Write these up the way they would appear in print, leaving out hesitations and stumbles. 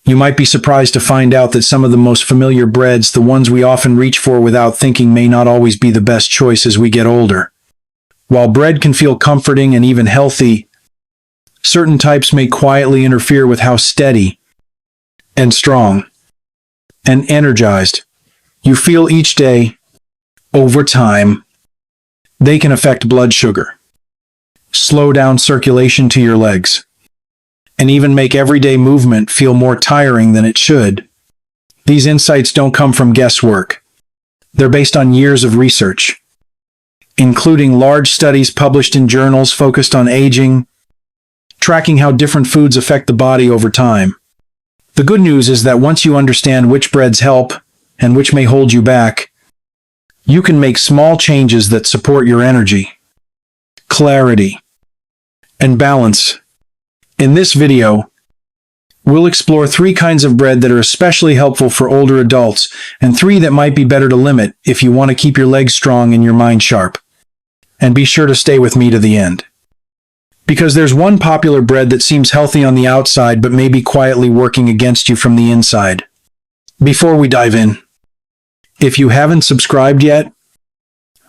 You might be surprised to find out that some of the most familiar breads, the ones we often reach for without thinking, may not always be the best choice as we get older. While bread can feel comforting and even healthy, certain types may quietly interfere with how steady and strong and energized you feel each day. Over time, they can affect blood sugar, slow down circulation to your legs, and even make everyday movement feel more tiring than it should. These insights don't come from guesswork. They're based on years of research, including large studies published in journals focused on aging, tracking how different foods affect the body over time. The good news is that once you understand which breads help and which may hold you back, you can make small changes that support your energy, clarity, and balance. In this video, we'll explore 3 kinds of bread that are especially helpful for older adults, and 3 that might be better to limit if you want to keep your legs strong and your mind sharp. And be sure to stay with me to the end, because there's one popular bread that seems healthy on the outside but may be quietly working against you from the inside. Before we dive in, if you haven't subscribed yet,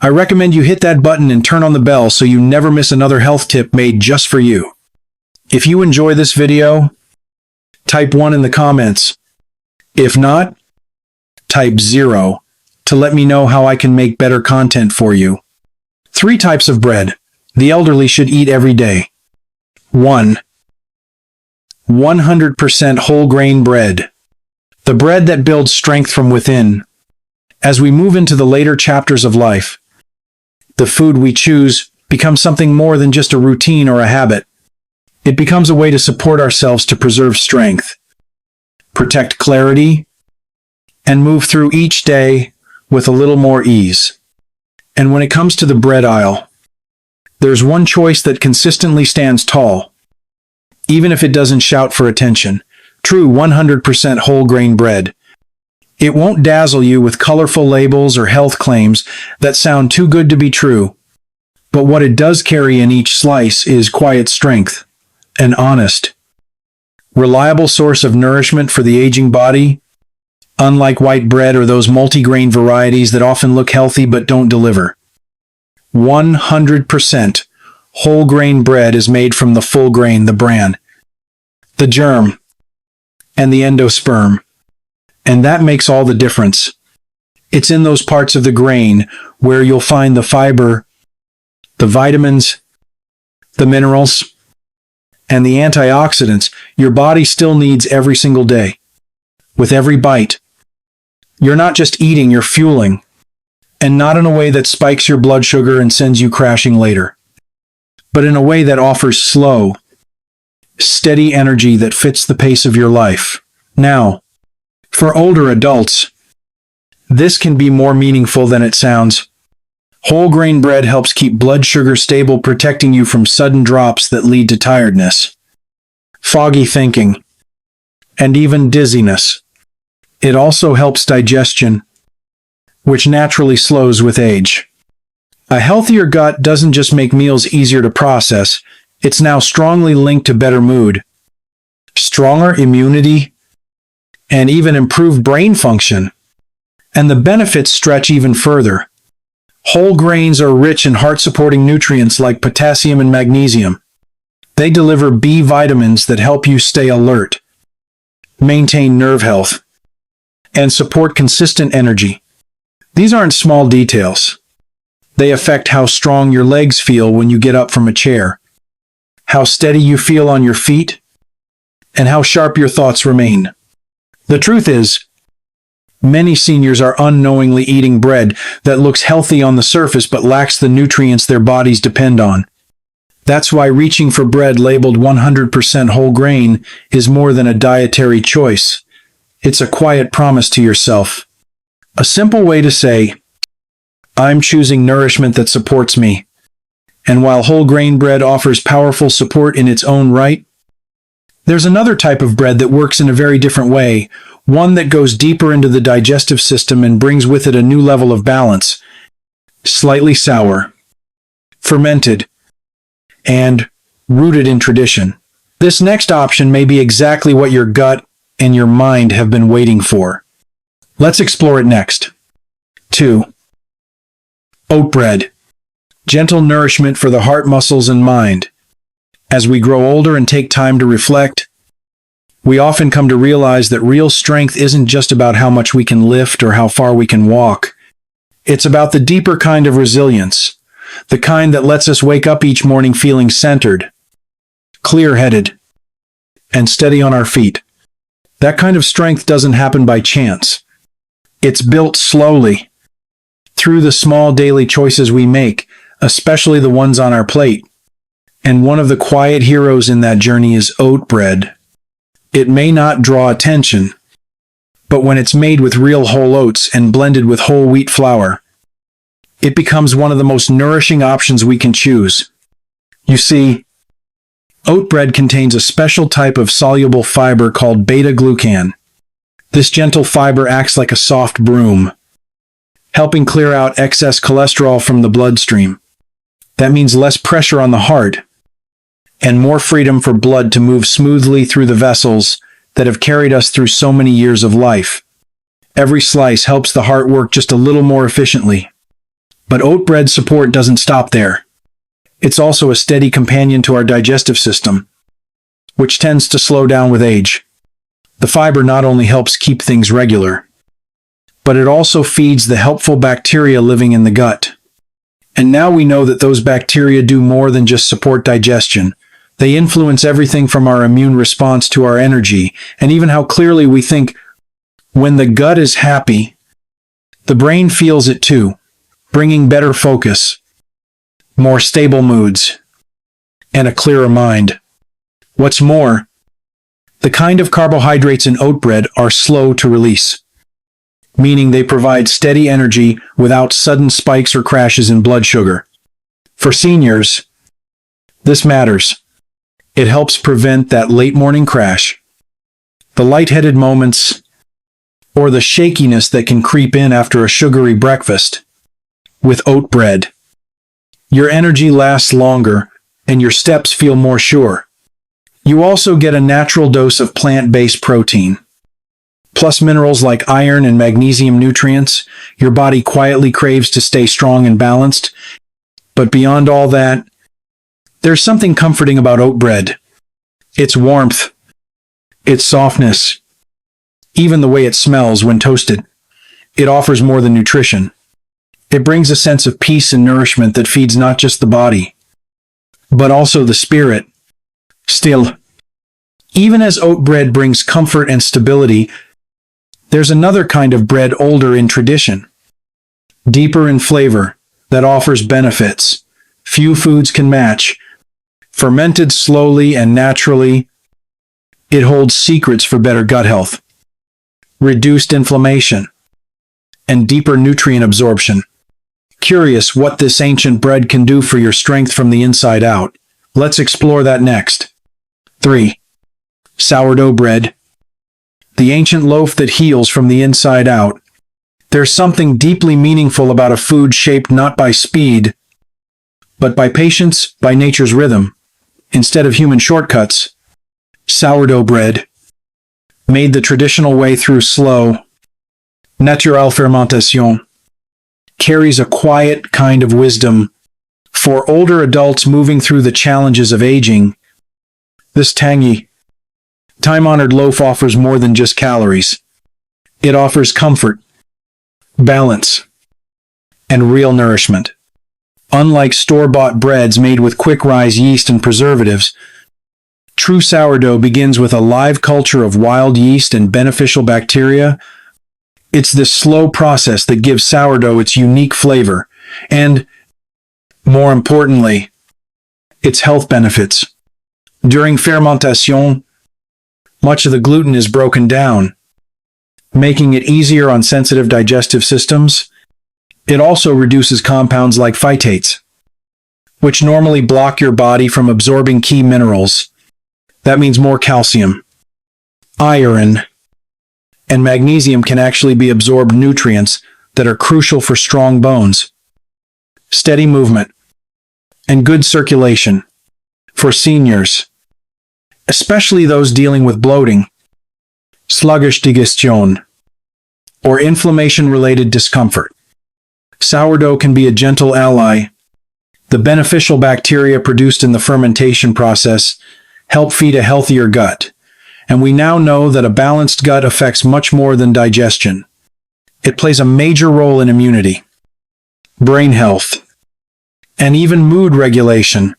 I recommend you hit that button and turn on the bell so you never miss another health tip made just for you. If you enjoy this video, type 1 in the comments. If not, type 0 to let me know how I can make better content for you. 3 types of bread the elderly should eat every day. 1. 100% whole grain bread. The bread that builds strength from within. As we move into the later chapters of life, the food we choose becomes something more than just a routine or a habit. It becomes a way to support ourselves, to preserve strength, protect clarity, and move through each day with a little more ease. And when it comes to the bread aisle, there's one choice that consistently stands tall, even if it doesn't shout for attention. True 100% whole grain bread. It won't dazzle you with colorful labels or health claims that sound too good to be true. But what it does carry in each slice is quiet strength, an honest, reliable source of nourishment for the aging body, unlike white bread or those multi-grain varieties that often look healthy but don't deliver. 100% whole grain bread is made from the full grain, the bran, the germ, and the endosperm. And that makes all the difference. It's in those parts of the grain where you'll find the fiber, the vitamins, the minerals, and the antioxidants your body still needs every single day. With every bite, you're not just eating, you're fueling. And not in a way that spikes your blood sugar and sends you crashing later, but in a way that offers slow, steady energy that fits the pace of your life. Now, for older adults, this can be more meaningful than it sounds. Whole grain bread helps keep blood sugar stable, protecting you from sudden drops that lead to tiredness, foggy thinking, and even dizziness. It also helps digestion, which naturally slows with age. A healthier gut doesn't just make meals easier to process, it's now strongly linked to better mood, stronger immunity, and even improved brain function. And the benefits stretch even further. Whole grains are rich in heart-supporting nutrients like potassium and magnesium. They deliver B vitamins that help you stay alert, maintain nerve health, and support consistent energy. These aren't small details. They affect how strong your legs feel when you get up from a chair, how steady you feel on your feet, and how sharp your thoughts remain. The truth is, many seniors are unknowingly eating bread that looks healthy on the surface but lacks the nutrients their bodies depend on. That's why reaching for bread labeled 100% whole grain is more than a dietary choice. It's a quiet promise to yourself. A simple way to say, I'm choosing nourishment that supports me. And while whole grain bread offers powerful support in its own right, there's another type of bread that works in a very different way, one that goes deeper into the digestive system and brings with it a new level of balance. Slightly sour, fermented, and rooted in tradition. This next option may be exactly what your gut and your mind have been waiting for. Let's explore it next. 2. Oat bread. Gentle nourishment for the heart muscles and mind. As we grow older and take time to reflect, we often come to realize that real strength isn't just about how much we can lift or how far we can walk. It's about the deeper kind of resilience, the kind that lets us wake up each morning feeling centered, clear-headed, and steady on our feet. That kind of strength doesn't happen by chance. It's built slowly, through the small daily choices we make, especially the ones on our plate. And one of the quiet heroes in that journey is oat bread. It may not draw attention, but when it's made with real whole oats and blended with whole wheat flour, it becomes one of the most nourishing options we can choose. You see, oat bread contains a special type of soluble fiber called beta-glucan. This gentle fiber acts like a soft broom, helping clear out excess cholesterol from the bloodstream. That means less pressure on the heart and more freedom for blood to move smoothly through the vessels that have carried us through so many years of life. Every slice helps the heart work just a little more efficiently. But oat bread's support doesn't stop there. It's also a steady companion to our digestive system, which tends to slow down with age. The fiber not only helps keep things regular, but it also feeds the helpful bacteria living in the gut. And now we know that those bacteria do more than just support digestion. They influence everything from our immune response to our energy, and even how clearly we think. When the gut is happy, the brain feels it too, bringing better focus, more stable moods, and a clearer mind. What's more, the kind of carbohydrates in oat bread are slow to release, meaning they provide steady energy without sudden spikes or crashes in blood sugar. For seniors, this matters. It helps prevent that late morning crash, the lightheaded moments, or the shakiness that can creep in after a sugary breakfast. With oat bread, your energy lasts longer and your steps feel more sure. You also get a natural dose of plant-based protein, plus minerals like iron and magnesium nutrients your body quietly craves to stay strong and balanced. But beyond all that, there's something comforting about oat bread. Its warmth, its softness, even the way it smells when toasted. It offers more than nutrition. It brings a sense of peace and nourishment that feeds not just the body, but also the spirit. Still, even as oat bread brings comfort and stability, there's another kind of bread older in tradition, deeper in flavor, that offers benefits few foods can match. Fermented slowly and naturally, it holds secrets for better gut health, reduced inflammation, and deeper nutrient absorption. Curious what this ancient bread can do for your strength from the inside out? Let's explore that next. 3. Sourdough bread. The ancient loaf that heals from the inside out. There's something deeply meaningful about a food shaped not by speed, but by patience, by nature's rhythm. Instead of human shortcuts, sourdough bread, made the traditional way through slow, natural fermentation, carries a quiet kind of wisdom. For older adults moving through the challenges of aging, this tangy, time-honored loaf offers more than just calories. It offers comfort, balance, and real nourishment. Unlike store-bought breads made with quick-rise yeast and preservatives, true sourdough begins with a live culture of wild yeast and beneficial bacteria. It's this slow process that gives sourdough its unique flavor, and, more importantly, its health benefits. During fermentation, much of the gluten is broken down, making it easier on sensitive digestive systems. It also reduces compounds like phytates, which normally block your body from absorbing key minerals. That means more calcium, iron, and magnesium can actually be absorbed nutrients that are crucial for strong bones, steady movement, and good circulation. For seniors, especially those dealing with bloating, sluggish digestion, or inflammation-related discomfort. Sourdough can be a gentle ally. The beneficial bacteria produced in the fermentation process help feed a healthier gut, and we now know that a balanced gut affects much more than digestion. It plays a major role in immunity, brain health, and even mood regulation.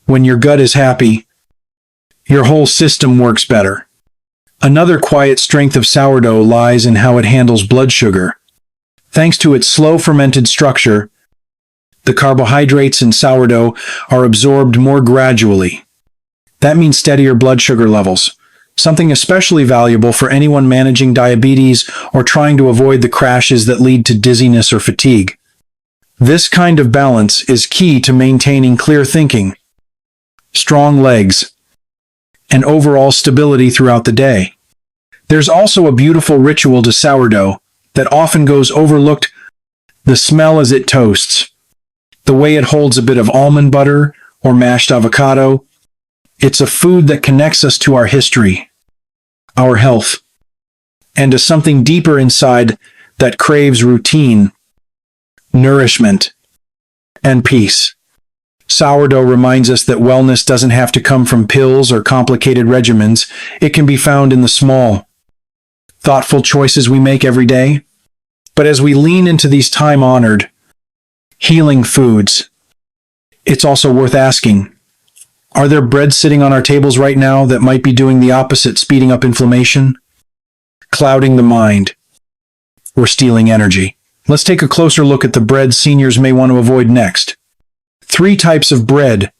When your gut is happy, your whole system works better. Another quiet strength of sourdough lies in how it handles blood sugar. Thanks to its slow fermented structure, the carbohydrates in sourdough are absorbed more gradually. That means steadier blood sugar levels, something especially valuable for anyone managing diabetes or trying to avoid the crashes that lead to dizziness or fatigue. This kind of balance is key to maintaining clear thinking, strong legs, and overall stability throughout the day. There's also a beautiful ritual to sourdough that often goes overlooked: the smell as it toasts, the way it holds a bit of almond butter or mashed avocado. It's a food that connects us to our history, our health, and to something deeper inside that craves routine, nourishment, and peace. Sourdough reminds us that wellness doesn't have to come from pills or complicated regimens. It can be found in the small, thoughtful choices we make every day. But as we lean into these time-honored, healing foods, it's also worth asking, are there breads sitting on our tables right now that might be doing the opposite, speeding up inflammation, clouding the mind, or stealing energy? Let's take a closer look at the breads seniors may want to avoid next. 3 types of bread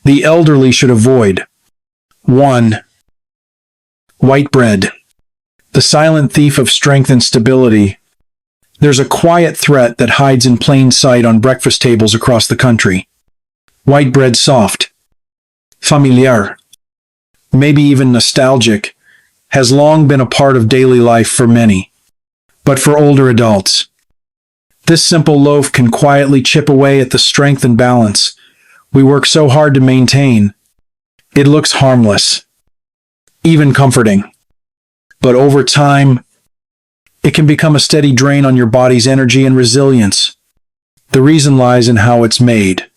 the elderly should avoid. 1. White bread, the silent thief of strength and stability. There's a quiet threat that hides in plain sight on breakfast tables across the country. White bread, soft, familiar, maybe even nostalgic, has long been a part of daily life for many. But for older adults, this simple loaf can quietly chip away at the strength and balance we work so hard to maintain. It looks harmless, even comforting, but over time, it can become a steady drain on your body's energy and resilience. The reason lies in how it's made.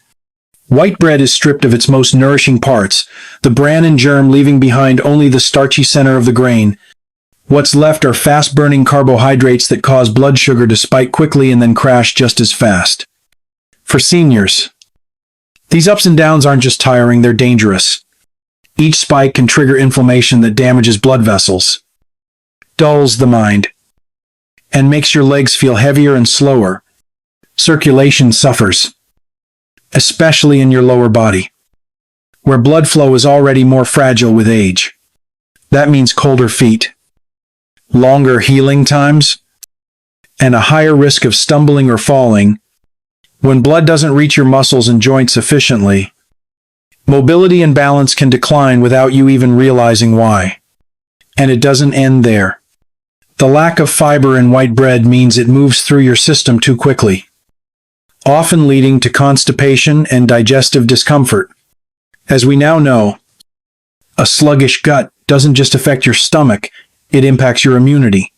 White bread is stripped of its most nourishing parts, the bran and germ, leaving behind only the starchy center of the grain. What's left are fast-burning carbohydrates that cause blood sugar to spike quickly and then crash just as fast. For seniors, these ups and downs aren't just tiring, they're dangerous. Each spike can trigger inflammation that damages blood vessels, dulls the mind, and makes your legs feel heavier and slower. Circulation suffers, especially in your lower body, where blood flow is already more fragile with age. That means colder feet, longer healing times, and a higher risk of stumbling or falling. When blood doesn't reach your muscles and joints sufficiently, mobility and balance can decline without you even realizing why. And it doesn't end there. The lack of fiber in white bread means it moves through your system too quickly, often leading to constipation and digestive discomfort. As we now know, a sluggish gut doesn't just affect your stomach, it impacts your immunity,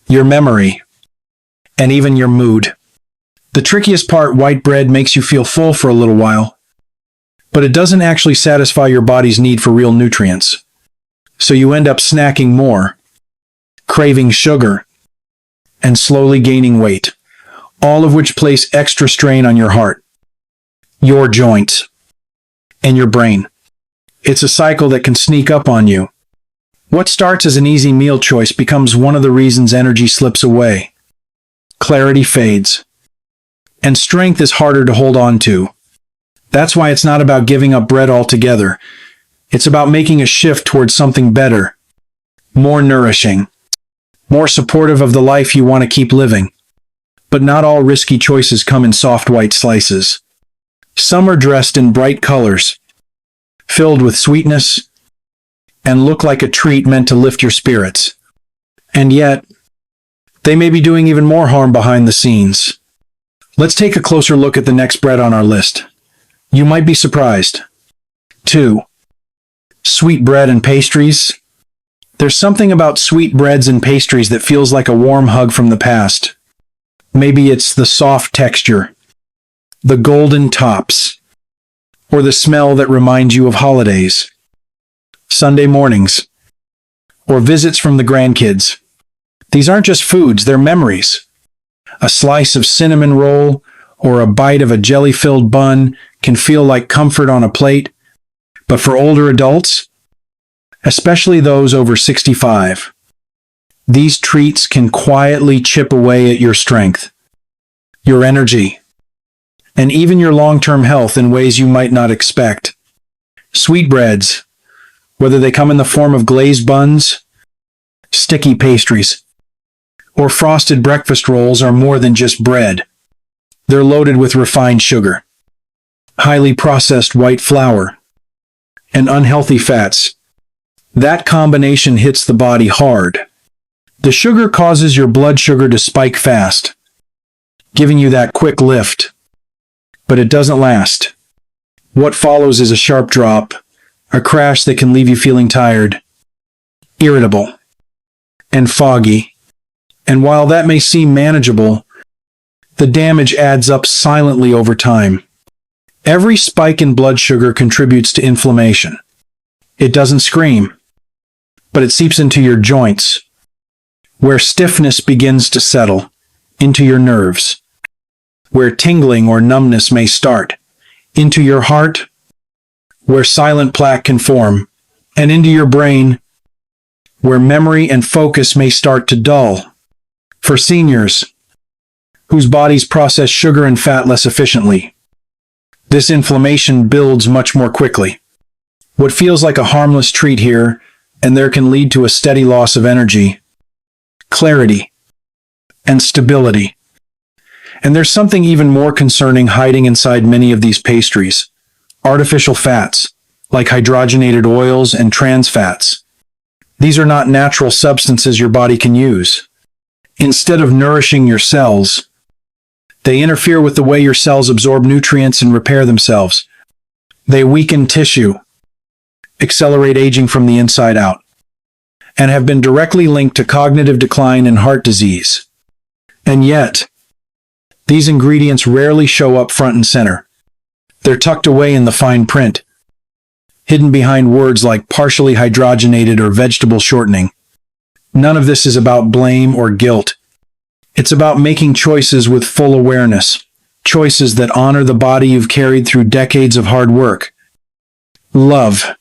your memory, and even your mood. The trickiest part: white bread makes you feel full for a little while, but it doesn't actually satisfy your body's need for real nutrients. So you end up snacking more, craving sugar, and slowly gaining weight, all of which place extra strain on your heart, your joints, and your brain. It's a cycle that can sneak up on you. What starts as an easy meal choice becomes one of the reasons energy slips away, clarity fades, and strength is harder to hold on to. That's why it's not about giving up bread altogether. It's about making a shift towards something better, more nourishing, more supportive of the life you want to keep living. But not all risky choices come in soft white slices. Some are dressed in bright colors, filled with sweetness, and look like a treat meant to lift your spirits. And yet, they may be doing even more harm behind the scenes. Let's take a closer look at the next bread on our list. You might be surprised. 2. Sweet bread and pastries, There's something about sweet breads and pastries that feels like a warm hug from the past. Maybe it's the soft texture, the golden tops, or the smell that reminds you of holidays, Sunday mornings, or visits from the grandkids. These aren't just foods, they're memories. A slice of cinnamon roll or a bite of a jelly-filled bun can feel like comfort on a plate, but for older adults, especially those over 65, these treats can quietly chip away at your strength, your energy, and even your long-term health in ways you might not expect. Sweetbreads, whether they come in the form of glazed buns, sticky pastries, or frosted breakfast rolls, are more than just bread. They're loaded with refined sugar, highly processed white flour, and unhealthy fats. That combination hits the body hard. The sugar causes your blood sugar to spike fast, giving you that quick lift. But it doesn't last. What follows is a sharp drop, a crash that can leave you feeling tired, irritable, and foggy. And while that may seem manageable, the damage adds up silently over time. Every spike in blood sugar contributes to inflammation. It doesn't scream, but it seeps into your joints, where stiffness begins to settle, into your nerves, where tingling or numbness may start, into your heart, where silent plaque can form, and into your brain, where memory and focus may start to dull. For seniors, whose bodies process sugar and fat less efficiently, this inflammation builds much more quickly. What feels like a harmless treat here and there can lead to a steady loss of energy, clarity, and stability. And there's something even more concerning hiding inside many of these pastries: artificial fats, like hydrogenated oils and trans fats. These are not natural substances your body can use. Instead of nourishing your cells, they interfere with the way your cells absorb nutrients and repair themselves. They weaken tissue, accelerate aging from the inside out, and have been directly linked to cognitive decline and heart disease. And yet, these ingredients rarely show up front and center. They're tucked away in the fine print, hidden behind words like partially hydrogenated or vegetable shortening. None of this is about blame or guilt. It's about making choices with full awareness, choices that honor the body you've carried through decades of hard work, love,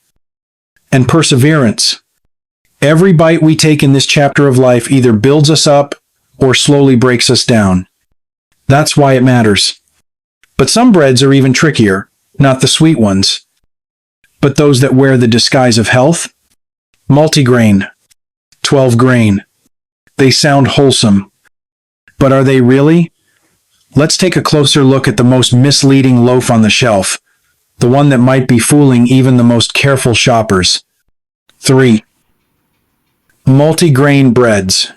and perseverance. Every bite we take in this chapter of life either builds us up or slowly breaks us down. That's why it matters. But some breads are even trickier, not the sweet ones, but those that wear the disguise of health. Multigrain, 12 grain. They sound wholesome, but are they really? Let's take a closer look at the most misleading loaf on the shelf, the one that might be fooling even the most careful shoppers. 3. Multigrain breads.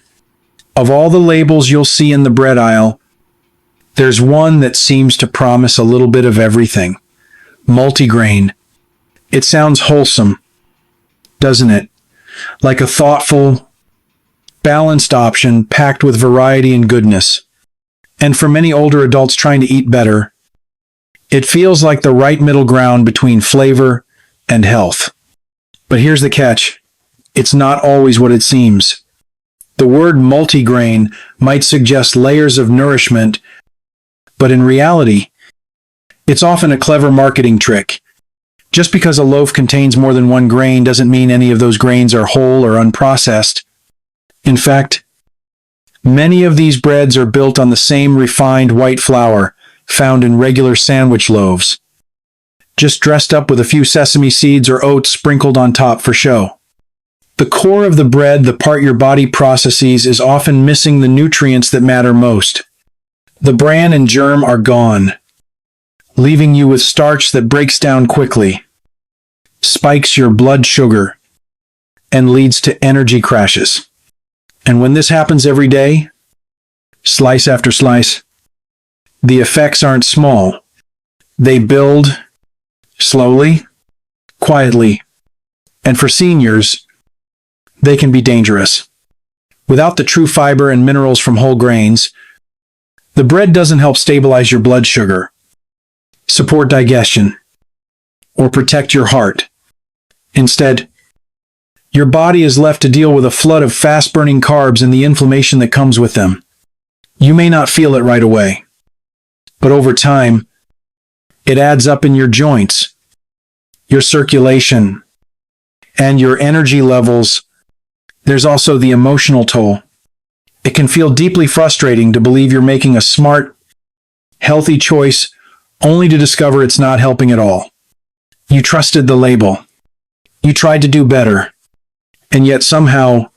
Of all the labels you'll see in the bread aisle, there's one that seems to promise a little bit of everything. Multigrain. It sounds wholesome, doesn't it? Like a thoughtful, balanced option packed with variety and goodness. And for many older adults trying to eat better, it feels like the right middle ground between flavor and health. But here's the catch. It's not always what it seems. The word multigrain might suggest layers of nourishment, but in reality, it's often a clever marketing trick. Just because a loaf contains more than one grain doesn't mean any of those grains are whole or unprocessed. In fact, many of these breads are built on the same refined white flour found in regular sandwich loaves, just dressed up with a few sesame seeds or oats sprinkled on top for show. The core of the bread, the part your body processes, is often missing the nutrients that matter most. The bran and germ are gone, leaving you with starch that breaks down quickly, spikes your blood sugar, and leads to energy crashes. And when this happens every day, slice after slice, the effects aren't small. They build slowly, quietly, and for seniors, they can be dangerous. Without the true fiber and minerals from whole grains, the bread doesn't help stabilize your blood sugar, support digestion, or protect your heart. Instead, your body is left to deal with a flood of fast-burning carbs and the inflammation that comes with them. You may not feel it right away, but over time, it adds up in your joints, your circulation, and your energy levels. There's also the emotional toll. It can feel deeply frustrating to believe you're making a smart, healthy choice only to discover it's not helping at all. You trusted the label. You tried to do better. And yet somehow,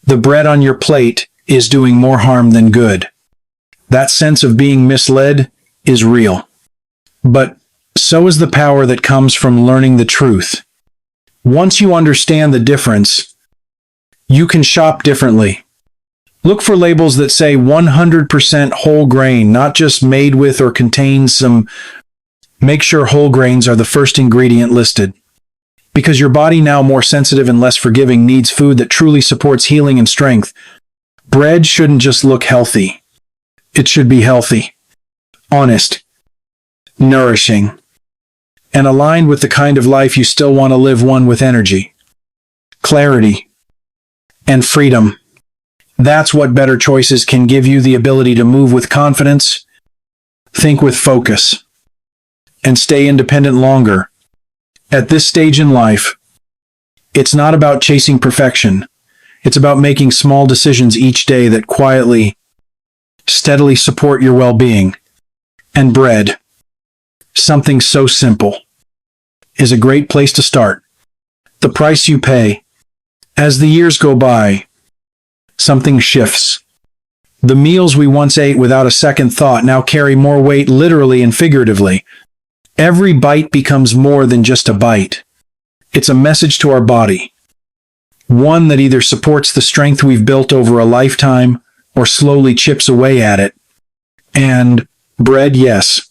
the bread on your plate is doing more harm than good. That sense of being misled is real. But so is the power that comes from learning the truth. Once you understand the difference, you can shop differently. Look for labels that say 100% whole grain, not just made with or contains some. Make sure whole grains are the first ingredient listed. Because your body, now more sensitive and less forgiving, needs food that truly supports healing and strength. Bread shouldn't just look healthy. It should be healthy, honest, nourishing, and aligned with the kind of life you still want to live, one with energy, clarity, and freedom. That's what better choices can give you: the ability to move with confidence, think with focus, and stay independent longer. At this stage in life, it's not about chasing perfection. It's about making small decisions each day that quietly, steadily support your well-being. And bread, something so simple, is a great place to start. The price you pay. As the years go by, something shifts. The meals we once ate without a second thought now carry more weight, literally and figuratively. Every bite becomes more than just a bite. It's a message to our body. One that either supports the strength we've built over a lifetime or slowly chips away at it. And bread, yes.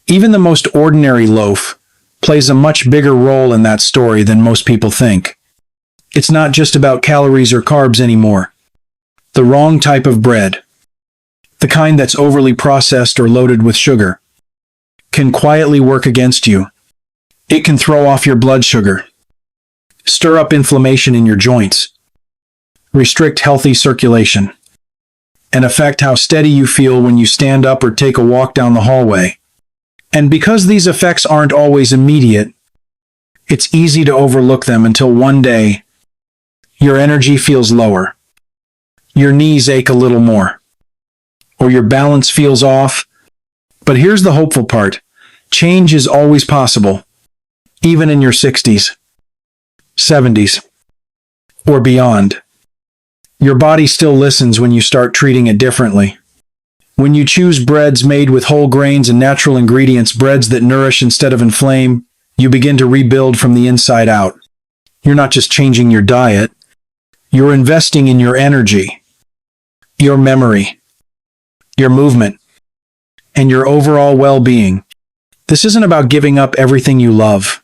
Even the most ordinary loaf plays a much bigger role in that story than most people think. It's not just about calories or carbs anymore. The wrong type of bread, the kind that's overly processed or loaded with sugar, can quietly work against you. It can throw off your blood sugar, stir up inflammation in your joints, restrict healthy circulation, and affect how steady you feel when you stand up or take a walk down the hallway. And because these effects aren't always immediate, it's easy to overlook them until one day your energy feels lower, your knees ache a little more, or your balance feels off. But here's the hopeful part. Change is always possible, even in your 60s, 70s, or beyond. Your body still listens when you start treating it differently. When you choose breads made with whole grains and natural ingredients, breads that nourish instead of inflame, you begin to rebuild from the inside out. You're not just changing your diet, you're investing in your energy, your memory, your movement, and your overall well-being. This isn't about giving up everything you love.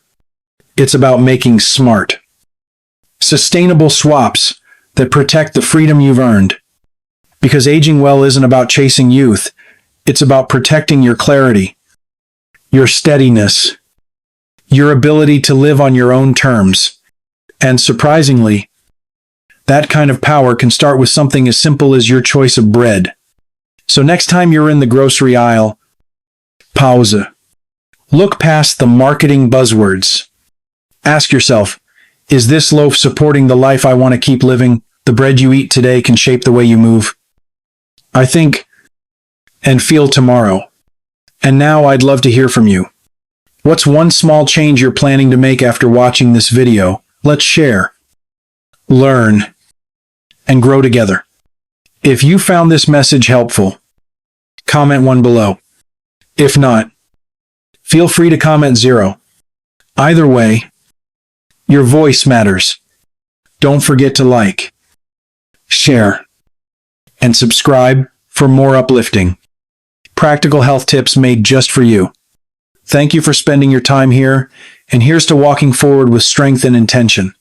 It's about making smart, sustainable swaps that protect the freedom you've earned. Because aging well isn't about chasing youth. It's about protecting your clarity, your steadiness, your ability to live on your own terms. And surprisingly, that kind of power can start with something as simple as your choice of bread. So next time you're in the grocery aisle, pause. Look past the marketing buzzwords. Ask yourself, is this loaf supporting the life I want to keep living? The bread you eat today can shape the way you move, I think, and feel tomorrow. And now I'd love to hear from you. What's one small change you're planning to make after watching this video? Let's share, learn, and grow together. If you found this message helpful, comment 1 below. If not, feel free to comment 0. Either way, your voice matters. Don't forget to like, share, and subscribe for more uplifting, practical health tips made just for you. Thank you for spending your time here, and here's to walking forward with strength and intention.